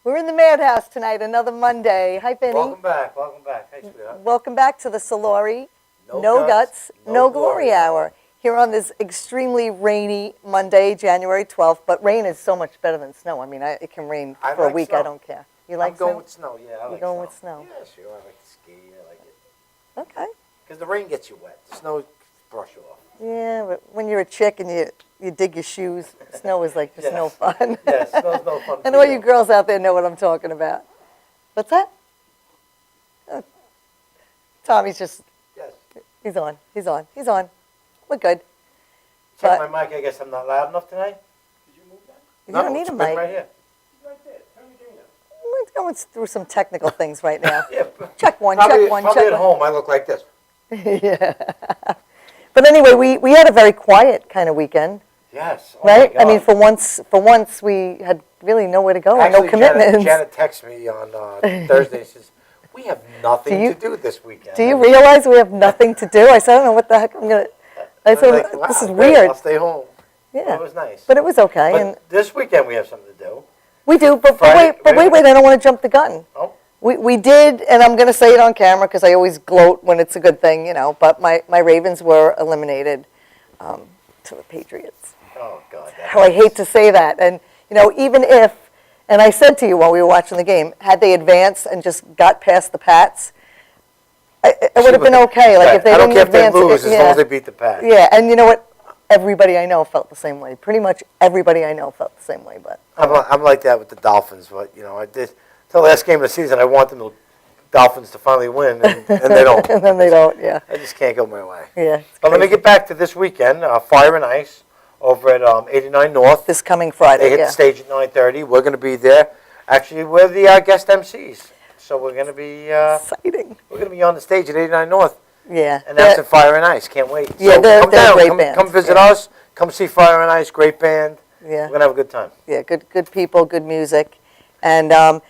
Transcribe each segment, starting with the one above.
We're in the Madhouse tonight, another Monday. Hi, Benny. Welcome back. Welcome back. Hey, sweetheart. Welcome back to the Soluri No Guts, No Glory Hour. Here on this extremely rainy Monday, January 12th. But rain is so much better than snow. I mean, it can rain for a week. Snow. I don't care. You like snow? I'm going with snow, yeah. You're going with snow? Yeah, sure. I like to ski. I like it. Okay. Because the rain gets you wet. The snow brush you off. Yeah, but when you're a chick and you dig your shoes, snow is like just no fun. Yeah, snow's no fun. And all you girls out there know what I'm talking about. What's that? Tommy's just... Yes. He's on. He's on. He's on. We're good. Check my mic. I guess I'm not loud enough tonight. Did you move that? You don't need a mic. Right here. Right there. Turn the gain up. We're going through some technical things right now. Yeah. Check one, probably, check one, probably check at home, I look like this. Yeah. But anyway, we had a very quiet kind of weekend. Yes. Oh right? My God. I mean, for once, we had really nowhere to go. Actually, and no commitments. Janet texted me on Thursday and says, we have nothing to do this weekend. Do you realize we have nothing to do? I said, I don't know what the heck I'm going to... I said, like, wow, this is great, weird. I'll stay home. Yeah. Well, it was nice. But it was okay. But and this weekend we have something to do. We do, but wait, I don't want to jump the gun. Oh. We did, and I'm going to say it on camera because I always gloat when it's a good thing, you know, but my Ravens were eliminated to the Patriots. Oh, God. How I hate to say that. And, you know, even if, and I said to you while we were watching the game, had they advanced and just got past the Pats, it would have been okay. Like if they didn't advance, I don't care if they lose as long as they beat the Pats. Yeah, and you know what? Everybody I know felt the same way. Pretty much everybody I know felt the same way. But I'm like that with the Dolphins. But you know, I did till the last game of the season. I want them, the Dolphins, to finally win, and they don't. And then they don't. Yeah. I just can't go my way. Yeah. But let me get back to this weekend. Fire and Ice over at 89 North. This coming Friday. They hit the stage at 9:30. We're going to be there. Actually, we're the guest MCs. So we're going to be exciting. We're going to be on the stage at 89 North. Yeah. And that's at Fire and Ice. Can't wait. Yeah, so they're come down. great band. Come visit us. Come see Fire and Ice. Great band. Yeah. We're going to have a good time. Yeah, good people, good music. And I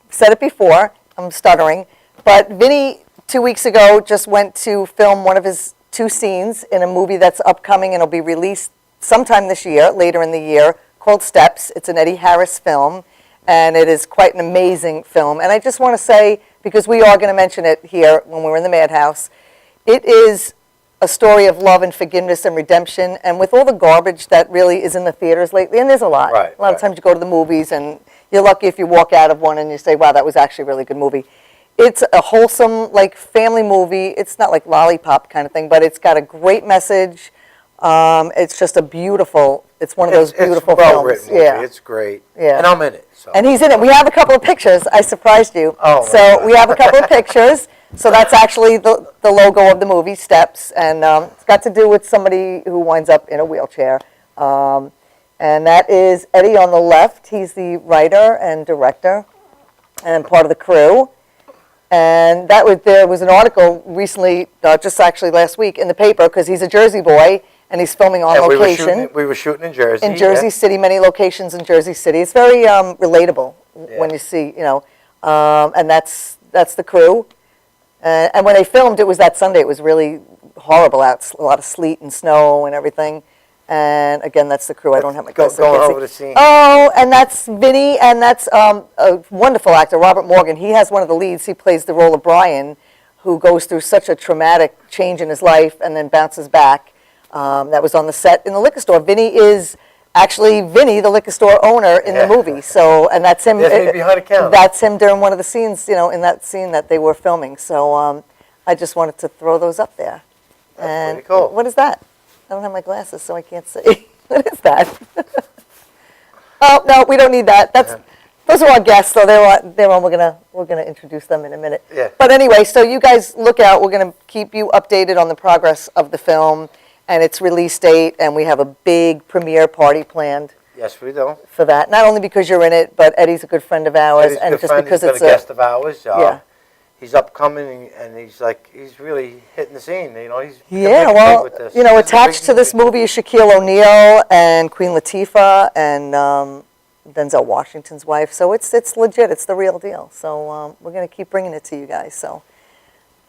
said it before, I'm stuttering, but Vinny 2 weeks ago just went to film one of his 2 scenes in a movie that's upcoming and will be released sometime this year, later in the year, called Steps. It's an Eddie Harris film. And it is quite an amazing film. And I just want to say, because we are going to mention it here when we're in the Madhouse, it is a story of love and forgiveness and redemption. And with all the garbage that really is in the theaters lately, and there's a lot. Right, a lot of times you go to the movies and you're lucky if you walk out of one and you say, wow, that was actually a really good movie. It's a wholesome, like, family movie. It's not like Lollipop kind of thing, but it's got a great message. It's just a beautiful, it's one of those beautiful films. It's well-written movie. Yeah. It's great. Yeah. And I'm in it. So. And he's in it. We have a couple of pictures. I surprised you. Oh, so we have a couple of pictures. So that's actually the logo of the movie, Steps. And it's got to do with somebody who winds up in a wheelchair. And that is Eddie on the left. He's the writer and director and part of the crew. And there was an article recently, just actually last week, in the paper, because he's a Jersey boy. And he's filming on location. We were shooting in Jersey. In Jersey City, many locations in Jersey City. It's very relatable when you see, you know, and that's the crew. And when they filmed, it was that Sunday. It was really horrible out, a lot of sleet and snow and everything. And again, that's the crew. I don't have my glasses. Going over the scene. Oh, and that's Vinny, and that's a wonderful actor, Robert Morgan. He has one of the leads. He plays the role of Brian, who goes through such a traumatic change in his life and then bounces back. That was on the set in the liquor store. Vinny is actually Vinny, the liquor store owner in the movie. So, and that's him. That's behind the counter. That's him during one of the scenes, you know, in that scene that they were filming. So, I just wanted to throw those up there. That's pretty cool. What is that? I don't have my glasses, so I can't see. What is that? Oh no, we don't need that. Those are our guests, so they're on. We're gonna introduce them in a minute. Yeah. But anyway, so you guys look out. We're gonna keep you updated on the progress of the film and its release date, and we have a big premiere party planned. Yes, we do. For that, not only because you're in it, but Eddie's a good friend of ours, and just because it's a guest of ours. Yeah. He's upcoming, and he's really hitting the scene. You know, he's well, with this. you know, attached to this movie is Shaquille O'Neal and Queen Latifah and Denzel Washington's wife. So it's legit. It's the real deal. So we're going to keep bringing it to you guys. So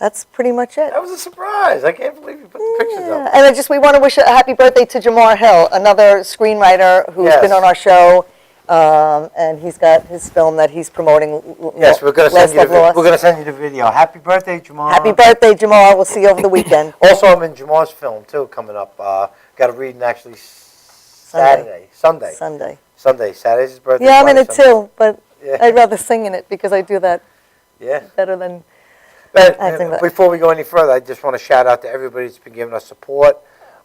that's pretty much it. That was a surprise. I can't believe you put the pictures up. And we want to wish a happy birthday to Jamar Hill, another screenwriter who's been on our show. and he's got his film that he's promoting. Yes, we're gonna Last send you Love Lost. we're gonna send you the video. Happy birthday, Jamal. Happy birthday, Jamal. We'll see you over the weekend. Also, I'm in Jamal's film too coming up. Got a reading actually Sunday. Saturday's his birthday. Yeah, I'm in party, it Sunday. too, but Yeah. I'd rather sing in it because I do that Yeah. better than. But I think that- before we go any further, I just want to shout out to everybody that's been giving us support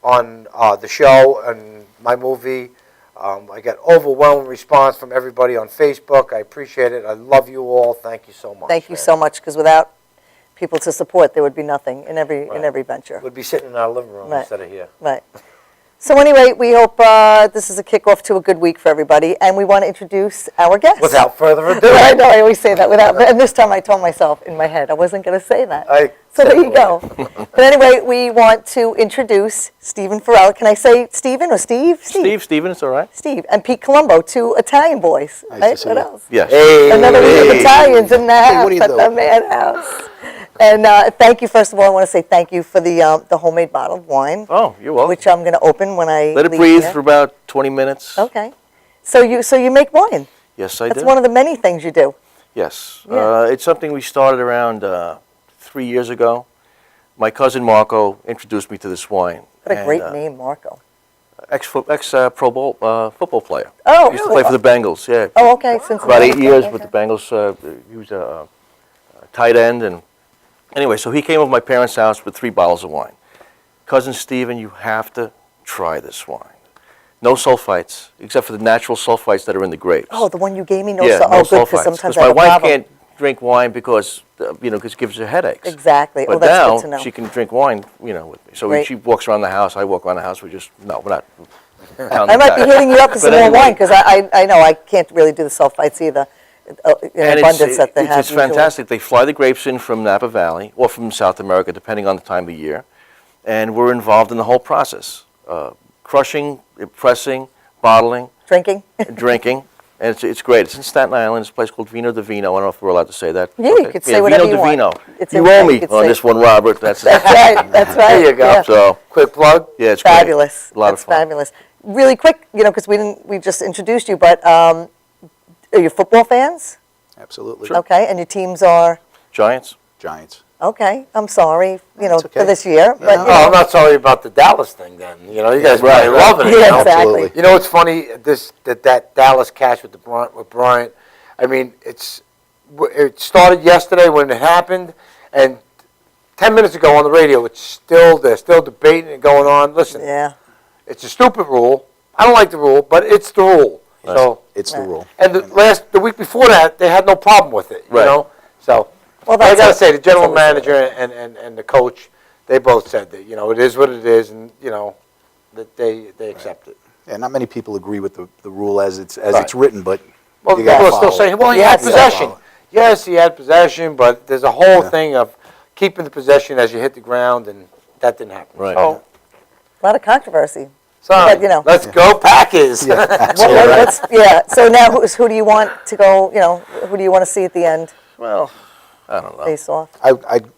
on the show and my movie. I got overwhelming response from everybody on Facebook. I appreciate it. I love you all. Thank you so much. Thank you man. so much, because without people to support, there would be nothing in every Right. venture. We'd be sitting in our living room Right. instead of here. Right. So anyway, we hope this is a kickoff to a good week for everybody, and we want to introduce our guest. Without further ado, I know, I always say that without, and this time I told myself in my head I wasn't going to say that. So there you go. But anyway, we want to introduce Stephen Farella. Can I say Stephen or Steve? Stephen, it's all right. Steve. And Pete Colombo, two Italian boys. Nice right? to see What you. else? Yes. Hey, Another week of Hey. Italians in the house what do you at do? the Madhouse. And thank you, first of all, I want to say thank you for the homemade bottle of wine, Oh, you're welcome. which I'm going to open when I Let it leave breathe here. for about 20 minutes. Okay. So you make wine. Yes, I That's do. one of the many things you do. Yes. Yeah. It's something we started around 3 years ago. My cousin Marco introduced me to this wine. What a great And, name, Marco. Ex-Pro Bowl football player. Oh, Used to really? play for the Bengals, yeah. Oh, okay. Since About 8 years with the Bengals. He was a tight end. And anyway, so he came over to my parents' house with 3 bottles of wine. Cousin Stephen, you have to try this wine. No sulfites, except for the natural sulfites that are in the grapes. Oh, the one you gave me? No, Yeah, so, no oh, good, sulfites. because sometimes I my have a wife problem. can't drink wine because, because it gives her headaches. Exactly. But Oh, that's now good to know. she can drink wine, with me. So Great. she walks around the house, I walk around the house, we're not. I might be hitting you up for some But more anyway. wine, because I know I can't really do the sulfites either, in And abundance that they have it's usually. fantastic. They fly the grapes in from Napa Valley or from South America, depending on the time of year. And we're involved in the whole process. Crushing, pressing, bottling, Drinking? drinking. And it's great. It's in Staten Island. It's a place called Vino Divino. I don't know if we're allowed to say that. Yeah, you could say whatever Vino you want. Divino. It's You okay, owe you me could on say this it. one, Robert. That's That's right, that's right. There you go. Yeah. So, quick plug. yeah, it's great. Fabulous. A lot That's of fun. fabulous. Really quick, because we just introduced you, but are you football fans? Absolutely. Okay, and your teams are, Giants. Giants. okay, I'm sorry, It's okay. for this year, but, Yeah. Oh, I'm not sorry about the Dallas thing then. You guys right, probably right. loving it. Yeah, you know? exactly. Absolutely. You know what's funny? That Dallas catch with Bryant. I mean, it started yesterday when it happened, and 10 minutes ago on the radio, they're still debating and going on. Listen, yeah. it's a stupid rule. I don't like the rule, but it's the rule. So, It's the rule. and the week before that, they had no problem with it. Right. So, Well, I that's gotta it. say, the general That's always manager and the coach, they both said that it is what it is, and that they accept it. Yeah, not many people agree with the rule as it's Right. written, but Well, you people gotta are still follow saying, it. well, he Yeah, had you gotta possession. follow Yes, he had possession, but there's a whole Yeah. thing of keeping the possession as you hit the ground, and that didn't happen. Right. So, A lot of controversy. sorry. But, Let's go Packers. Yeah, What- absolutely. what's- yeah, so now who do you want to go, who do you want to see at the end, Well, I don't know. face off?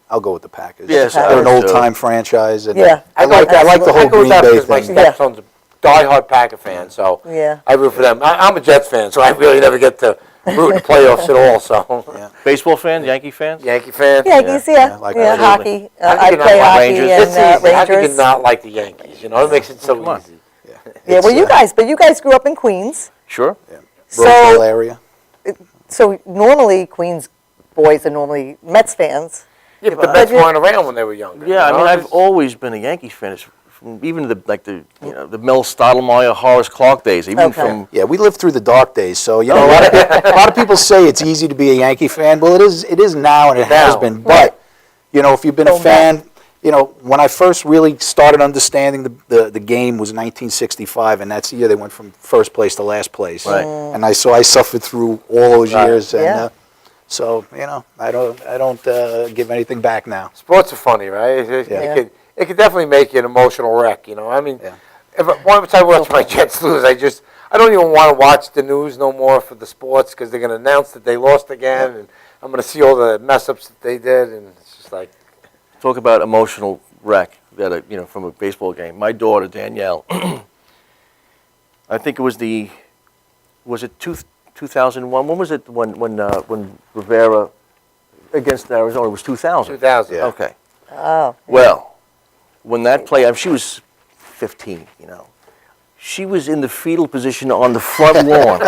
I'll go with the Packers. Yes, I They're an would old too. time franchise, and Yeah. I like the I whole go with Green that Bay because my thing. Yeah. stepson's a diehard Packer fan, so Yeah. I root for them. I'm a Jets fan, so I really never get to root in the playoffs at all. So, Yeah. Baseball fan, Yankee fan? Yankee fan. Yankees, Yeah, yeah, I like yeah, that. hockey, How I can you play not like hockey Rangers? and It's easy. How can you Rangers. not like the Yankees? It makes it so Come on. easy. Yeah, well, you guys grew up in Queens, Sure. Roseville so, area. so normally Queens boys are normally Mets fans. Yeah, but the Mets weren't around when they were younger. Yeah, I you mean, know? I've always been a Yankees fan. It's from even the Mel Stottlemyre, Horace Clark days. Even Okay. from Yeah, we lived through the dark days, so a lot of people say it's easy to be a Yankee fan. Well, it is now, and it has Now. been. Right. But if you've been a Go fan, when I first really started understanding the game was 1965, and that's the year they went from first place to last place. Right. And I suffered through all those Right. years, and Yeah. so I don't give anything back now. Sports are funny, right? It could definitely make you an emotional wreck. I mean, Yeah. once I watch my Jets lose, I don't even want to watch the news no more for the sports because they're going to announce that they lost again, and I'm going to see all the mess ups that they did, and it's just like, talk about emotional wreck that from a baseball game. My daughter Danielle, I think it was the was it 2001? When was it when Rivera against Arizona? It was 2000. 2000. Yeah. Okay. Oh. Well, when that play, she was 15, you know. She was in the fetal position on the front lawn,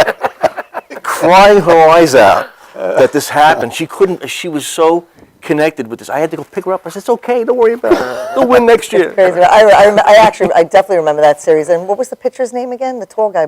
crying her eyes out that this happened. She couldn't, she was so connected with this. I had to go pick her up. I said, it's okay, don't worry about it. They'll win next year. Crazy. I definitely remember that series. And what was the pitcher's name again? The tall guy.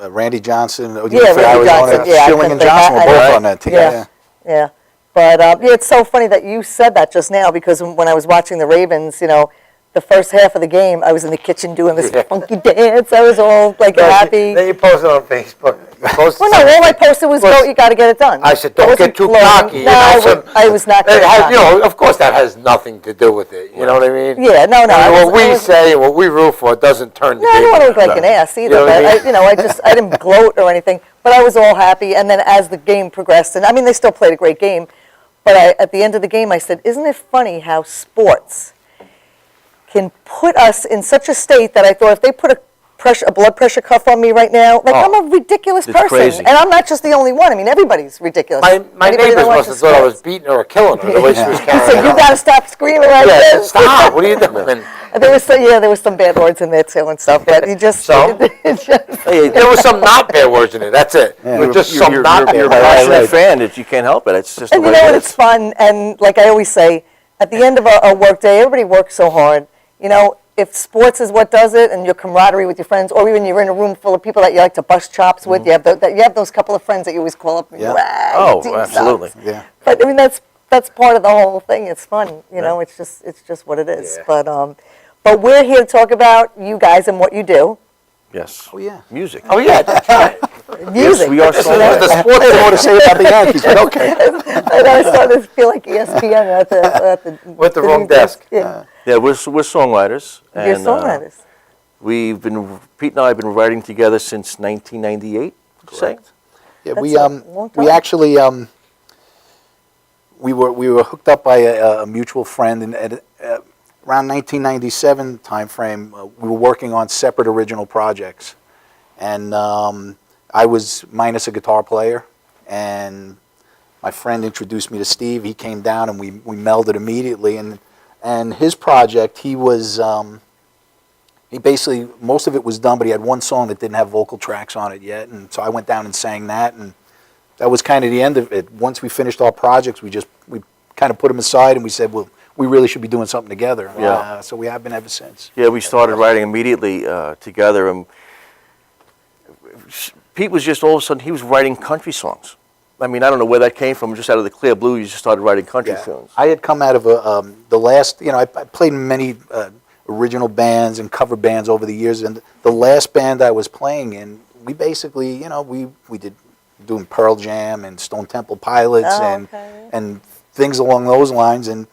Randy Johnson. Yeah, Randy Johnson. Yeah, I Schilling couldn't and think. Johnson were I- both on that team. Yeah. Yeah. But it's so funny that you said that just now, because when I was watching the Ravens, you know, the first half of the game, I was in the kitchen doing this funky dance. I was all like happy. Then you posted on Facebook. You posted Well, no, something. all I posted was, Well, "Go, you got to get it done." I said, I don't wasn't get too gloating. cocky. No, I was not It getting has, cocky. you know, of course, that has nothing to do with it. You know what I mean? Yeah, no, no. I mean, I what was- I we was- say and what we root for doesn't turn the No, I game don't want to look around. like an ass either, know what I but mean? I didn't gloat or anything, but I was all happy. And then as the game progressed, and I mean, they still played a great game, but at the end of the game, I said, isn't it funny how sports can put us in such a state that I thought if they put a blood pressure cuff on me right now, like I'm a ridiculous it's person. crazy. And I'm not just the only one. I mean, everybody's ridiculous. My Anybody neighbors that must have watches thought I was sports. beating her or killing her the way she was I carrying said, you on. got to stop screaming like Yeah, this. stop. What are you doing? And there was some bad words in there too and stuff, but you just, Some? it just Hey, There was some not bad words in it. That's it. you're, Just you're, some you're, not you're, you're a bad words. passionate right. fan. That you can't help it. It's just And the you way know it what? is. It's fun. And like I always say, at the end of a work day, everybody works so hard. You know, if sports is what does it, and your camaraderie with your friends, or even you're in a room full of people that you like to bust chops with, you have those couple of friends that you always call up. And Yeah. Oh, you do stuff. absolutely. Yeah. But I mean, that's part of the whole thing. It's fun. You know, it's just what it is. Yeah. But we're here to talk about you guys and what you do. Yes. Oh, yeah. Music. Oh, yeah, that's right. Music. we are This is songwriters. the sports More to say about the Yankees, but okay. And I started to feel like ESPN at the With the new wrong desk. Yeah, Yeah, we're songwriters. you're and, songwriters. Pete and I have been writing together since 1998. Correct. Yeah, That's we a long we time. actually we were hooked up by a mutual friend, and at around 1997 timeframe, we were working on separate original projects, and I was minus a guitar player, and my friend introduced me to Steve. He came down, and we melded immediately, and his project, he was. He basically, most of it was done, but he had one song that didn't have vocal tracks on it yet, and so I went down and sang that, and that was kind of the end of it. Once we finished our projects, we kind of put them aside, and we said, well, we really should be doing something together. Yeah. So we have been ever since. Yeah, we started writing immediately together, and Pete was just all of a sudden he was writing country songs. I mean, I don't know where that came from. Just out of the clear blue, you just started writing country tunes. I had come out of the last, I played in many original bands and cover bands over the years, and the last band I was playing in, we basically, we did doing Pearl Jam and Stone Temple Pilots and things along those lines, and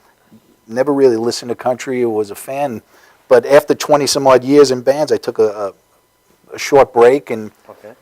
never really listened to country or was a fan. But after 20 some odd years in bands, I took a short break, and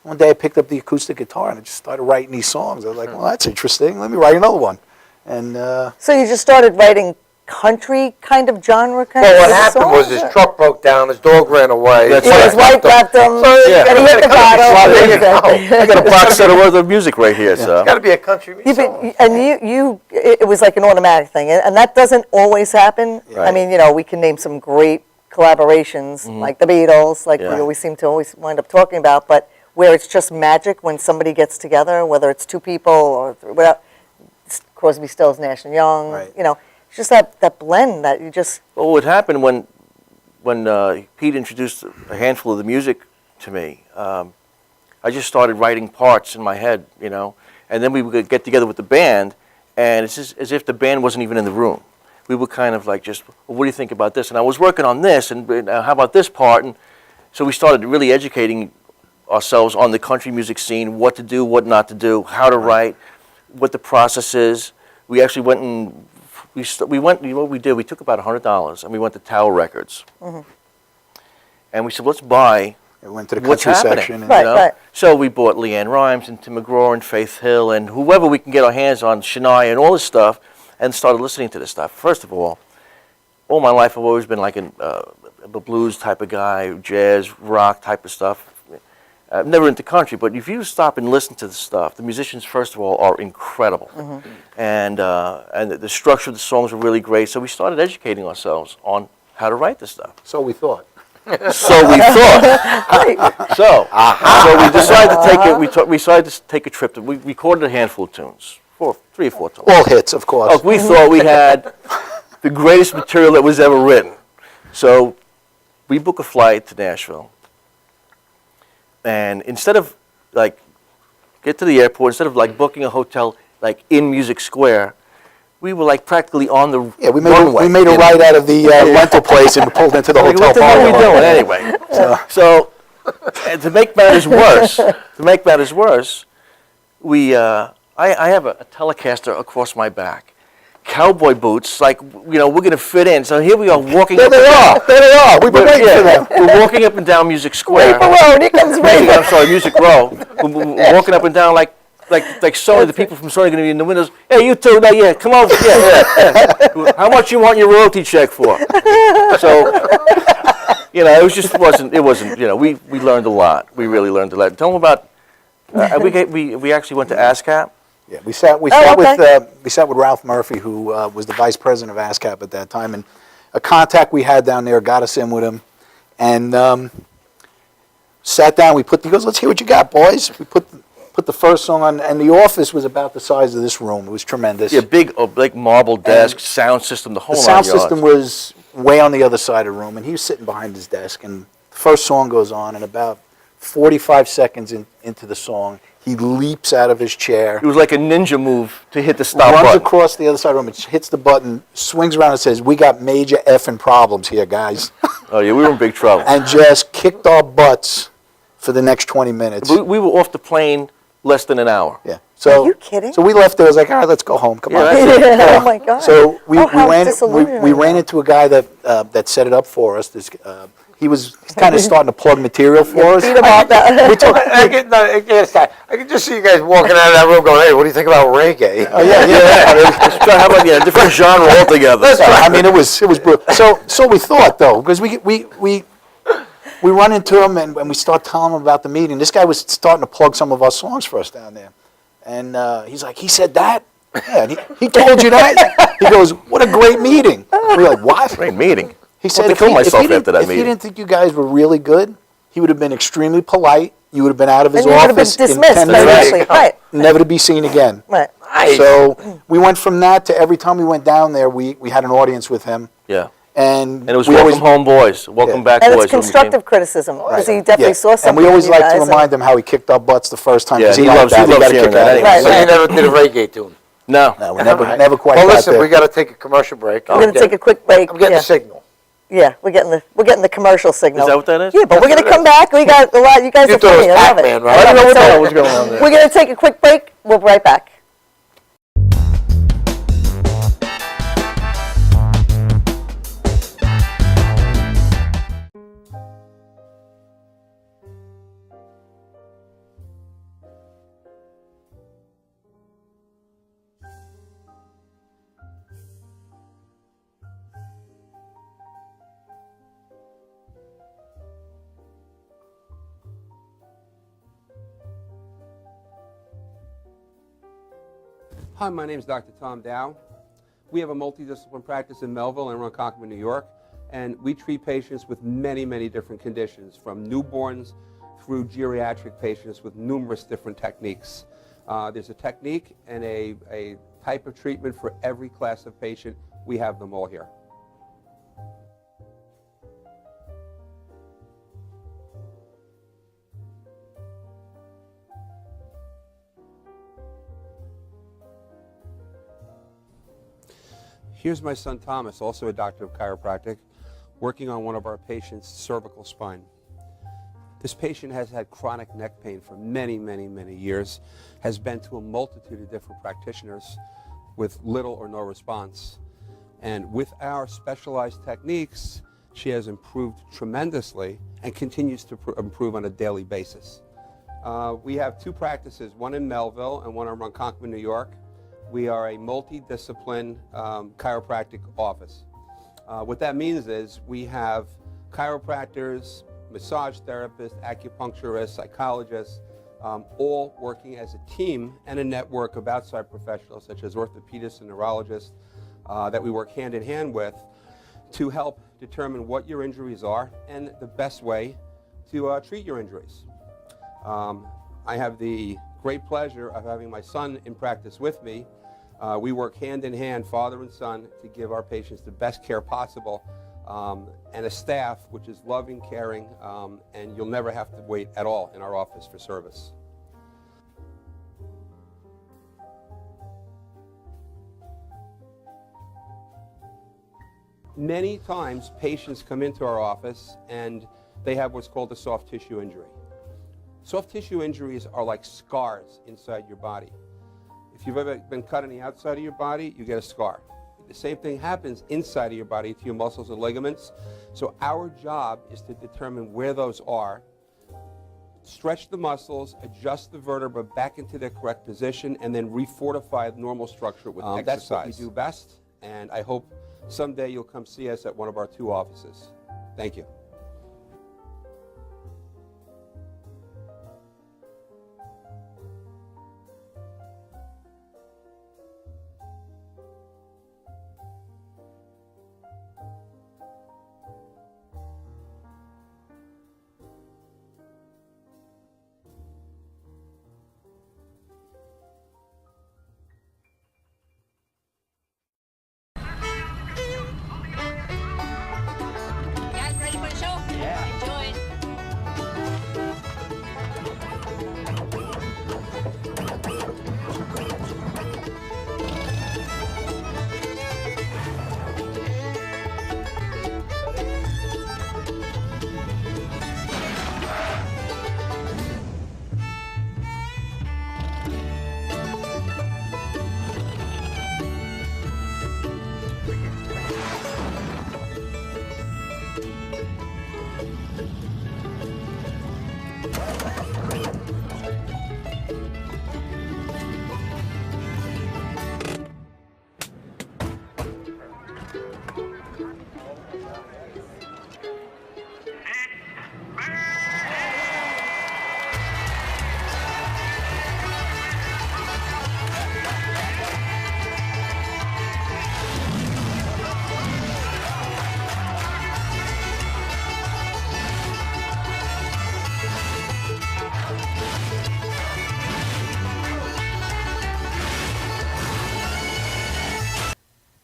one day I picked up the acoustic guitar and I just started writing these songs. I was like, well, that's interesting. Let me write another one. And So you just started writing country kind of genre kind Well, what of happened was songs? his truck broke down, his dog ran away. That's Yeah, his wife left him, Yeah. and he hit the bottle. Well, there you go. I got a box set worth of music right here, so. It's got to be a country Yeah, song. but, and it was like an automatic thing, and that doesn't always happen. I Right. mean, we can name some great collaborations, like the Beatles, like we Yeah. always seem to always wind up talking about, but where it's just magic when somebody gets together, whether it's two people or whatever, Crosby, Stills, Nash and Young, Right. it's just that blend that you just, Well, what happened when Pete introduced a handful of the music to me, I just started writing parts in my head, and then we would get together with the band, and it's just as if the band wasn't even in the room. We were kind of like just, well, what do you think about this? And I was working on this, and how about this part? And so we started really educating ourselves on the country music scene, what to do, what not to do, how to write, what the process is. We actually went and we went. You know what we did? We took about $100 and we went to Tower Records, and we said, let's buy it went to the what's country happening. section. And, Right. you know? So we bought Leanne Rimes and Tim McGraw and Faith Hill and whoever we can get our hands on, Shania and all this stuff, and started listening to this stuff. First of all my life I've always been like a blues type of guy, jazz, rock type of stuff. never into country, but if you stop and listen to the stuff, the musicians, first of all, are incredible. And the structure of the songs were really great, so we started educating ourselves on how to write this stuff. So we thought. So we thought. So we decided to take it. We decided to take a trip. We recorded a handful of tunes, 3 or 4 tunes. All hits, of course. Oh, we thought we had the greatest material that was ever written. So we book a flight to Nashville, and instead of get to the airport, instead of booking a hotel in Music Square, we were practically on the runway. We made a right out of the rental place and pulled into the hotel What the hell are we parking lot. doing anyway? So and to make matters worse, I have a Telecaster across my back, cowboy boots, we're going to fit in. So here we are walking. There they are. We've been waiting for them. We're walking up and down Music Square. Here comes Ray. I'm sorry, Music Row. We're walking up and down like Sony, the people from Sony are going to be in the windows. Hey, you two, yeah, come over. Yeah. How much you want your royalty check for? So, it wasn't, we learned a lot. We really learned a lot. Tell them about, we actually went to ASCAP. Yeah, we sat with Ralph Murphy, who was the vice president of ASCAP at that time, and a contact we had down there got us in with him, and sat down. He goes, let's hear what you got, boys. We put the first song on, and the office was about the size of this room. It was tremendous. Yeah, big marble desk, sound system, the whole The nine sound yards. system was way on the other side of the room, and he was sitting behind his desk, and the first song goes on, and about 45 seconds into the song, he leaps out of his chair. It was like a ninja move to hit the stop runs button. across the other side of the room, and hits the button, swings around and says, "We got major effing problems here, guys," Oh yeah, we were in big trouble. and just kicked our butts for the next 20 minutes. We were off the plane less than an hour. Yeah. So, Are you kidding? So we left there. I was like, all right, let's go home. Come on. that's it. Oh my God. So we how ran disillusioning we ran that. into a guy that set it up for us. He was kind of starting to plug material for us. Beat him up. I can just see you guys walking out of that room going, hey, what do you think about reggae? Oh yeah. How about a different genre altogether? I mean, it was brutal. So we thought though, because we run into him and we start telling him about the meeting. This guy was starting to plug some of our songs for us down there, and he's like, he said that. Yeah, and he told you that. He goes, what a great meeting. We're like, what? Great meeting. He said, to kill myself after that if he meeting. didn't think you guys were really good, he would have been extremely polite. You would have been out of his And you would have been office in dismissed 10 very minutes, quickly. Right. never to be seen again. Right. Nice. So we went from that to every time we went down there, we had an audience with him. Yeah. And it was we welcome home boys, welcome Yeah. back And boys. it's constructive criticism, because he definitely saw something And we always in you like to guys, remind him how he kicked our butts the first time. Yeah, 'cause he liked loves that. He got a hearing kick that out of it. anyway. So you never did a reggae tune? No. No, we never quite Well, got listen, there. we got to take a commercial break. We're going to take a quick break. I'm getting yeah. the signal. Yeah, we're getting the commercial signal. Is that what that is? Yeah, but we're going to come back. We got a lot. You guys You are thought it funny. was I love it. Pac-Man, right? I I don't know love what it. the So hell was going on there. we're going to take a quick break. We'll be right back. Hi, my name is Dr. Tom Dow. We have a multidiscipline practice in Melville and Ronkonkoma, New York, and we treat patients with many, many different conditions, from newborns through geriatric patients with numerous different techniques. There's a technique and a type of treatment for every class of patient. We have them all here. Here's my son Thomas, also a doctor of chiropractic, working on one of our patients' cervical spine. This patient has had chronic neck pain for many, many, many years, has been to a multitude of different practitioners with little or no response. And with our specialized techniques, she has improved tremendously and continues to improve on a daily basis. We have two practices, one in Melville and one in Ronkonkoma, New York. We are a multidiscipline chiropractic office. What that means is we have chiropractors, massage therapists, acupuncturists, psychologists, all working as a team and a network of outside professionals such as orthopedists and neurologists that we work hand in hand with to help determine what your injuries are and the best way to treat your injuries. I have the great pleasure of having my son in practice with me. We work hand in hand, father and son, to give our patients the best care possible, and a staff which is loving, caring, and you'll never have to wait at all in our office for service. Many times patients come into our office and they have what's called a soft tissue injury. Soft tissue injuries are like scars inside your body. If you've ever been cut on the outside of your body, you get a scar. The same thing happens inside of your body to your muscles and ligaments. So our job is to determine where those are, stretch the muscles, adjust the vertebra back into their correct position, and then refortify the normal structure with exercise. That's what we do best, and I hope someday you'll come see us at one of our 2 offices. Thank you. Guys, ready for the show? Yeah. Enjoy.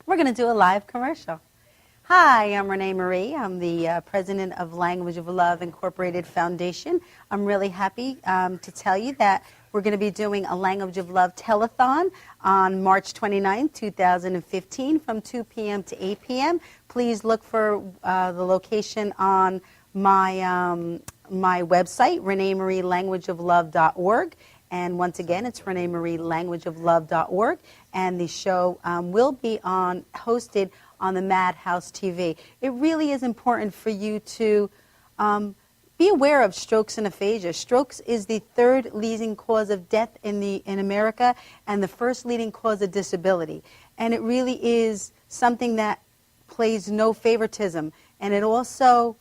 We're going to do a live commercial. Hi, I'm Renee Marie. I'm the president of Language of Love Incorporated Foundation. I'm really happy to tell you that we're going to be doing a Language of Love telethon on March 29, 2015 from 2 p.m. to 8 p.m. Please look for the location on my website, reneemarielanguageoflove.org. And once again, it's reneemarielanguageoflove.org. And the show will be hosted on the Madhouse TV. It really is important for you to be aware of strokes and aphasia. Strokes is the 3rd leading cause of death in America and the 1st leading cause of disability. And it really is something that plays no favoritism. And it also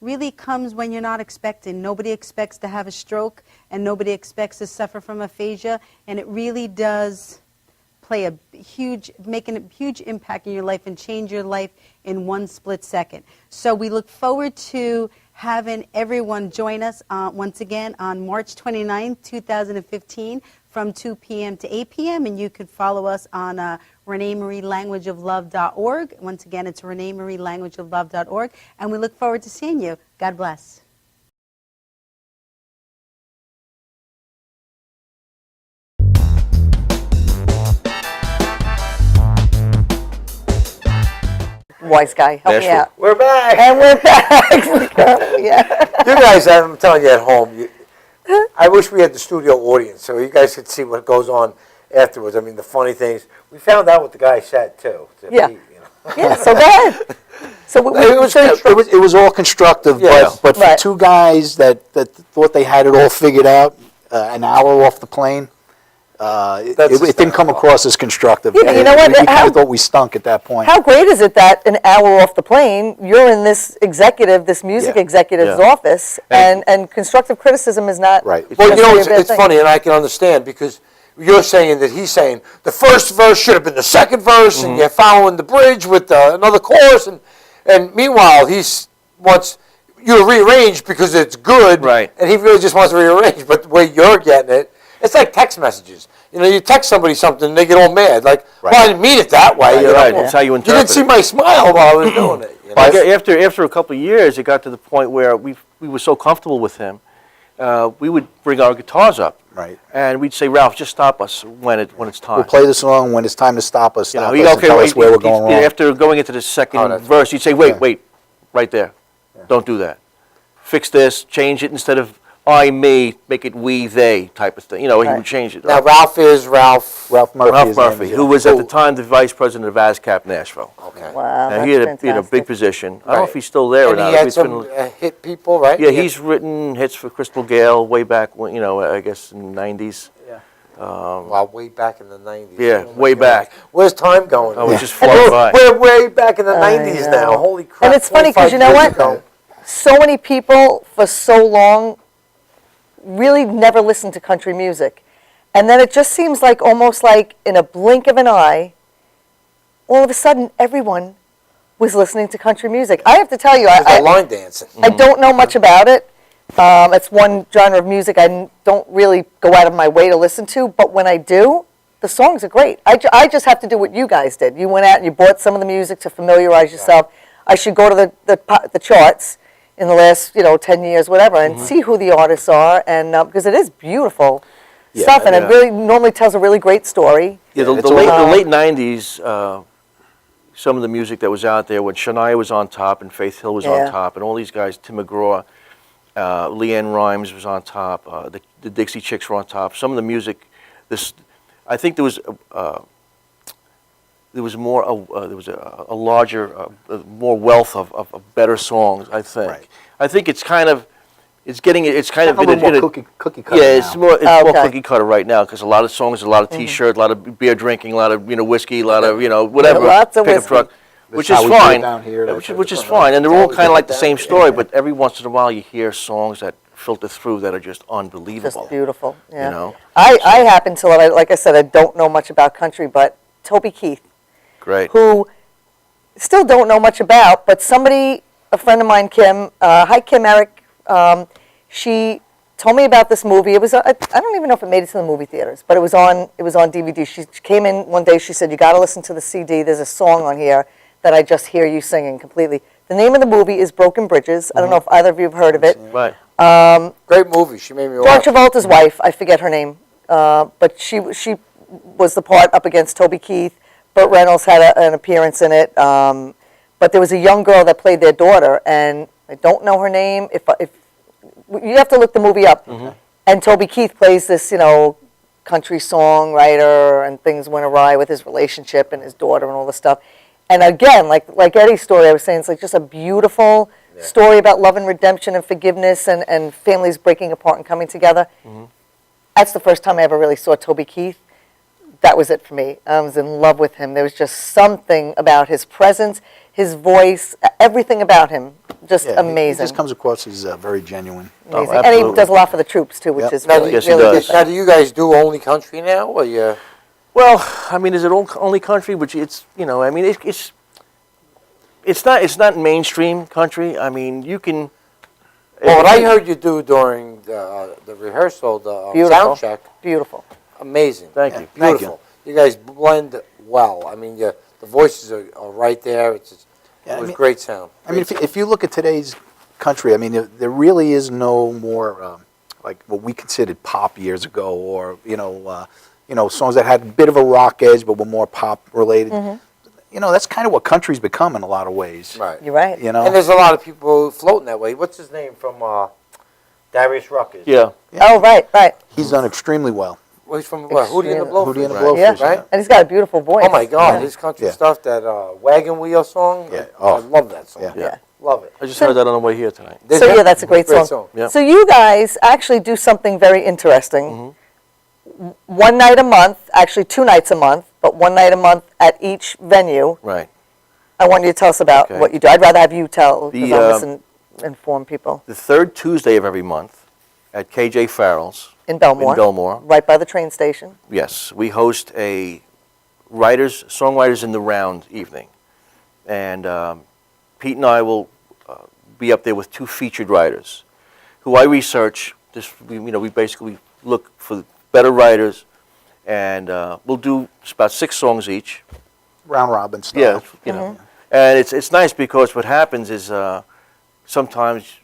really comes when you're not expecting. Nobody expects to have a stroke, and nobody expects to suffer from aphasia, and it really does make a huge impact in your life and change your life in one split second. So we look forward to having everyone join us once again on March 29, 2015 from 2 p.m. to 8 p.m. And you can follow us on reneemarielanguageoflove.org. Once again, it's reneemarielanguageoflove.org. And we look forward to seeing you. God bless. Wise guy, help me Nashville. out. We're back. And we're back. Yeah. You guys, I'm telling you at home, I wish we had the studio audience so you guys could see what goes on afterwards. I mean, the funny things. We found out what the guy said, too. Yeah. You know. Yeah, so go ahead. So It was all constructive, Yes. but for Right. 2 guys that thought they had it all figured out, an hour off the plane, it didn't come across as constructive. Yeah, but you know what? We kind How- of thought we stunk at that point. How great is it that an hour off the plane, you're in this music Yeah. executive's Yeah. office, and constructive criticism is not. Right. Well, you know, necessarily a bad it's thing. funny, and I can understand, because you're saying that he's saying the first verse should have been the second verse, and you're following the bridge with another chorus, and meanwhile, wants you to rearrange because it's good, Right. and he really just wants to rearrange, but the way you're getting it, it's like text messages. You know, you text somebody something, and they get all mad, like, Right. well, I didn't mean it that way. Right, you know? right. That's how you You interpret didn't see it. my smile while I was doing it. You know? Like after a couple of years, it got to the point where we were so comfortable with him, we would bring our guitars up, Right. and we'd say, Ralph, just stop us when it's time. We'll play the song when it's time to stop us. You know, Stop he'd us go, and tell us where we're going wrong. After going into the second that's verse, you'd say, wait, Yeah. wait, right there. Don't do that. Fix this, change it instead of I, me, make it we, they type of thing. You know, he Right. would change it. Now, Ralph is Ralph. Ralph Murphy. Ralph his name Murphy, is, who yeah. was at the time the vice president of ASCAP Nashville. Okay. Wow, Now, that's he had a fantastic. big position. I don't know if Right. he's still there or And not. he had It's some been- hit people, right? yeah, he's written hits for Crystal Gale way back when, you know, I guess in the 90s. Well, way back in the 90s. Yeah, Oh my way God. back. Where's time going? I was just And flying by. we're way back in the I 90s know. now. Holy crap. And it's funny because 25 you know years what? ago. So many people for so long really never listened to country music. And then it just seems like almost like in a blink of an eye, all of a sudden everyone was listening to country music. I have to tell you, There's I that line dancing. I don't know much about it. It's one genre of music I don't really go out of my way to listen to, but when I do, the songs are great. I just have to do what you guys did. You went out and you bought some of the music to familiarize yourself. I should go to the charts in the last 10 years, whatever, and see who the artists are, and because it is beautiful stuff, and it yeah. really normally tells a really great story. Yeah, the, it's the, all- late, the late 90s, some of the music that was out there when Shania was on top and Faith Hill was Yeah. on top, and all these guys, Tim McGraw, Leanne Rimes was on top, the Dixie Chicks were on top. Some of the music, I think there was a larger, more wealth of better songs. I think. Right. I think it's kind of kind of A little in a- more cookie cutter yeah, it's now. more Okay. cookie cutter right now because a lot of songs, a lot of T-shirts, a lot of beer drinking, a lot of whiskey, a lot of whatever. lots of pickup whiskey. truck, That's which how is we do it fine. down here, that's Which is right. fine, and they're all That's kind how of we like do the it same down story. But every once in a while, you hear songs that filter through that are just unbelievable. Just beautiful. Yeah. You know? I happen to, like I said, I don't know much about country, but Toby Keith, Great. who still don't know much about, but somebody, a friend of mine, Kim, hi Kim, Eric, she told me about this movie. It was, I don't even know if it made it to the movie theaters, but it was on DVD. She came in one day, she said, you got to listen to the CD. There's a song on here that I just hear you singing completely. The name of the movie is Broken Bridges. I don't know if either of you have heard of it. Right. Great movie. She made me John laugh. Travolta's wife, I forget her name, but she was the part up against Toby Keith. Burt Reynolds had an appearance in it, but there was a young girl that played their daughter, and I don't know her name. If you have to look the movie up, and Toby Keith plays this, country songwriter, and things went awry with his relationship and his daughter and all this stuff. And again, like Eddie's story, I was saying, it's like just a beautiful story about love and redemption and forgiveness and families breaking apart and coming together. That's the first time I ever really saw Toby Keith. That was it for me. I was in love with him. There was just something about his presence, his voice, everything about him, just Yeah, amazing. He just comes across as very genuine. Amazing. Oh, And he absolutely. does a lot for the troops too, which Yep. is Now, really, Yes, he really does. good. Now, do you guys do only country now, or you? Well, I mean, is it only country? Which it's I mean, it's not mainstream country. I mean, you can. Well, what I heard you do during the rehearsal, the Beautiful. sound check, Beautiful. amazing. Thank you. Thank Beautiful. You guys blend well. I mean, the voices are right there. It Yeah, was great sound. I mean, if you look at today's country, I mean, there really is no more like what we considered pop years ago, or songs that had a bit of a rock edge but were more pop related. That's kind of what country's become in a lot of ways. Right. You're right. And there's a lot of people floating that way. What's his name from Darius Rucker? Yeah. Oh, right. He's done extremely well. Well, he's from what? Hootie and the Blowfish. Hootie and the right? Blowfish, Yeah. Right? And he's got a beautiful voice. Oh my God, Yeah. his country Yeah. stuff, that Wagon Wheel song. Yeah. I love that song. Yeah. Yeah. Love it. I just heard that on the way here tonight. So yeah, that's a great song. song. Yeah. So you guys actually do something very interesting. one night a month, actually 2 nights a month, but 1 night a month at each venue. Right. I want you to tell us about Okay. what you do. I'd rather have you tell, because The, I'll inform people. The third Tuesday of every month at KJ Farrell's. In Belmore. In Belmore. Right by the train station. Yes, we host a songwriters in the round evening. And Pete and I will be up there with 2 featured writers who I research. We basically look for better writers, and we'll do about 6 songs each. Round robin style. Yeah, you know. And it's nice because what happens is sometimes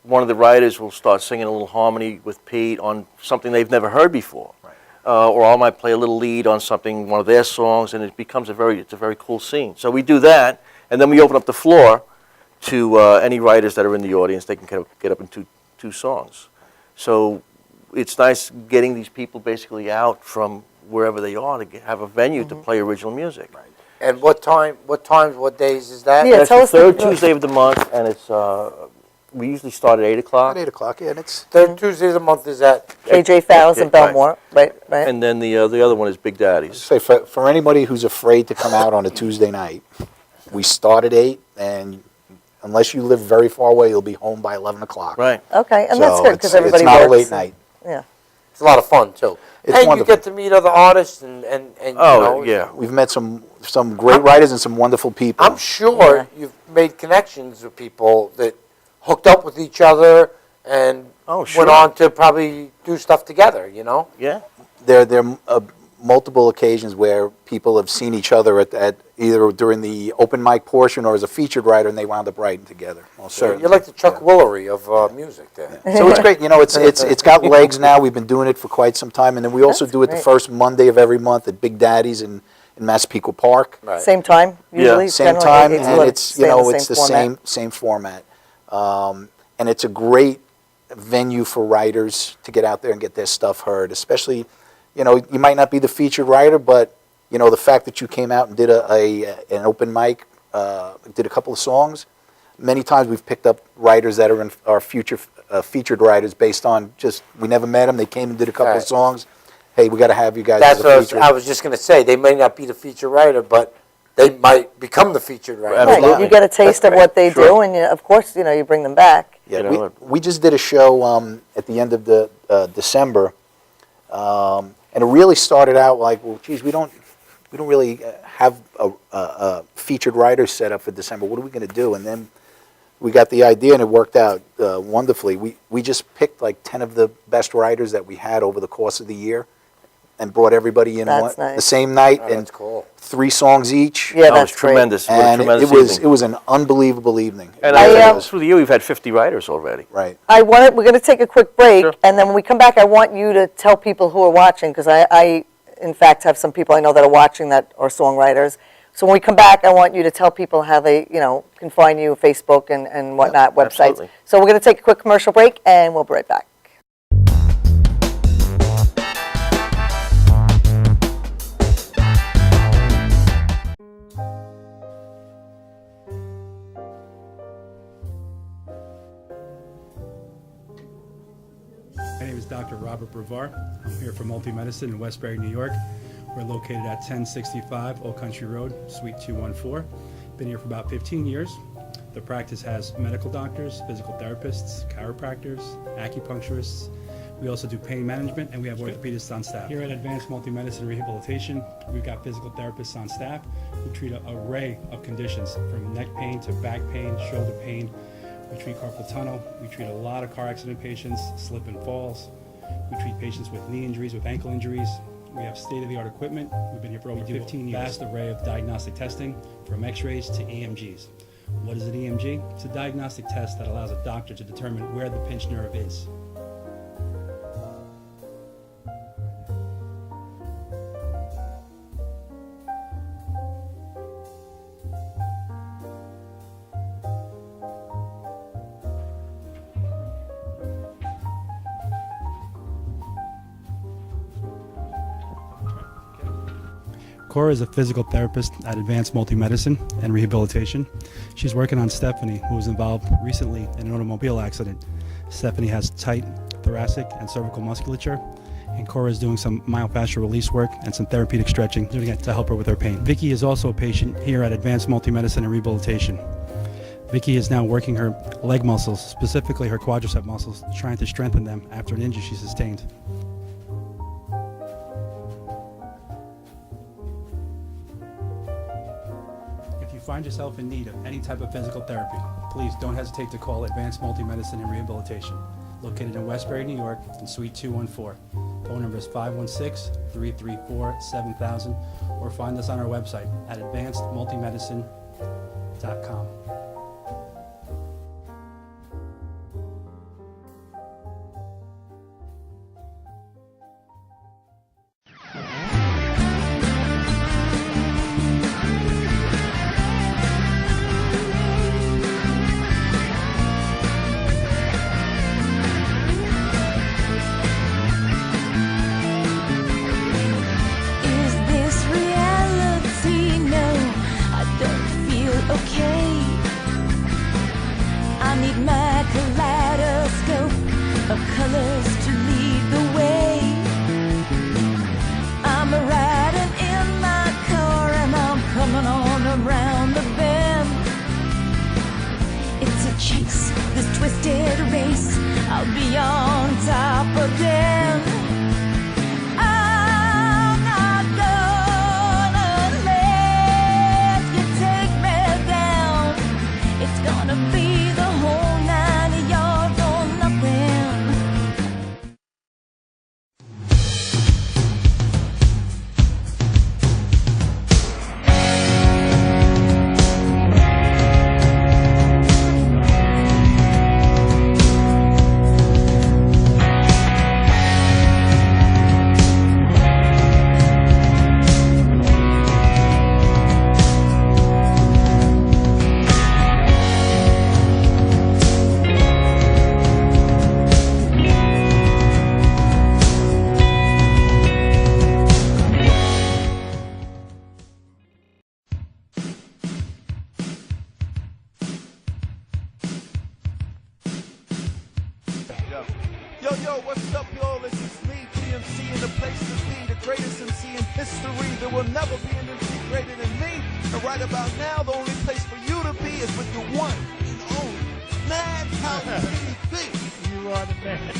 one of the writers will start singing a little harmony with Pete on something they've never heard before. Right. Or I might play a little lead on something, one of their songs, and it becomes it's a very cool scene. So we do that, and then we open up the floor to any writers that are in the audience. They can get up in two songs. So it's nice getting these people basically out from wherever they are to have a venue to play original music. Right. And what times, what days is that? Yeah, That's tell the us the- third Tuesday of the month, and it's we usually start at 8 o'clock. At 8 o'clock, yeah, and it's Third Tuesday of the month is that? KJ Fowles in Right. Belmore, right? And then the other one is Big Daddy's. say for anybody who's afraid to come out on a Tuesday night, we start at 8, and unless you live very far away, you'll be home by 11 o'clock. Right. Okay, and that's So good, because it's everybody not works. a late night. Yeah. It's a lot of fun, too. It's And you wonderful. get to meet other artists and you Oh, know. yeah. We've met some great writers and some wonderful people. I'm sure you've made connections with people that hooked up with each other and Oh, sure. went on to probably do stuff together, you know? Yeah. There are multiple occasions where people have seen each other at either during the open mic portion or as a featured writer, and they wound up writing together. Well, certainly. You're like the Chuck Woolery of music there. So it's great. You know, it's got legs now. We've been doing it for quite some time, and then we also That's do it the great. first Monday of every month at Big Daddy's in Massapequa Park. Right. Same time, usually? Same generally, time, it's and what- it's stay in it's the same format. And it's a great venue for writers to get out there and get their stuff heard. Especially, you might not be the featured writer, but the fact that you came out and did an open mic, did a couple of songs. Many times we've picked up writers that are in our future featured writers based on just we never met them. They came and did a couple of Right. songs. Hey, we got to have you guys That's as what a featured. I was just going to say. They may not be the feature writer, but they might become the featured writer. Right, Absolutely. you get a taste of great. what they Sure. do, and of course, you bring them back. Yeah, You know, we just did a show at the end of the December, and it really started out like, well, geez, we don't really have a featured writer set up for December. What are we going to do? And then we got the idea, and it worked out wonderfully. We just picked like 10 of the best writers that we had over the course of the year, and brought everybody in That's the nice. same night, Oh, and that's cool. 3 songs each. Yeah, Oh, that's it's great. tremendous. What a And tremendous it evening. was an unbelievable evening. And through the year, we've had 50 writers already. Right. We're going to take a quick break, Sure. and then when we come back, I want you to tell people who are watching, because I, in fact, have some people I know that are watching that are songwriters. So when we come back, I want you to tell people how they, can find you, Facebook and whatnot, websites. absolutely. So we're going to take a quick commercial break, and we'll be right back. My name is Dr. Robert Brevard. I'm here for Multi-Medicine in Westbury, New York. We're located at 1065 Old Country Road, Suite 214. Been here for about 15 years. The practice has medical doctors, physical therapists, chiropractors, acupuncturists. We also do pain management, and we have orthopedists on staff. Here at Advanced Multi-Medicine Rehabilitation, we've got physical therapists on staff who treat an array of conditions, from neck pain to back pain, shoulder pain. We treat carpal tunnel. We treat a lot of car accident patients, slip and falls. We treat patients with knee injuries, with ankle injuries. We have state-of-the-art equipment. We've been here for over 15 years. Vast array of diagnostic testing, from x-rays to EMGs. What is an EMG? It's a diagnostic test that allows a doctor to determine where the pinched nerve is. Cora is a physical therapist at Advanced Multi-Medicine and Rehabilitation. She's working on Stephanie, who was involved recently in an automobile accident. Stephanie has tight thoracic and cervical musculature, and Cora is doing some myofascial release work and some therapeutic stretching doing it to help her with her pain. Vicky is also a patient here at Advanced Multi-Medicine and Rehabilitation. Vicky is now working her leg muscles, specifically her quadricep muscles, trying to strengthen them after an injury she sustained. If you find yourself in need of any type of physical therapy, please don't hesitate to call Advanced Multi-Medicine and Rehabilitation, located in Westbury, New York, in Suite 214. Phone number is 516-334-7000, or find us on our website at advancedmultimedicine.com. Is this reality? No, I don't feel okay. I need my kaleidoscope of colors to lead the way. I'm riding in my car and I'm coming on around the bend. It's a chase, this twisted race. I'll be on top again. I'm not gonna let you take me down. It's gonna be the whole 9 yards or nothing. Yo, what's up, y'all? This is me, GMC, in the place to be, the greatest MC in history. There will never be an MC greater than me. And right about now, the only place for you to be is with the one and only Madhouse TV. You are the man.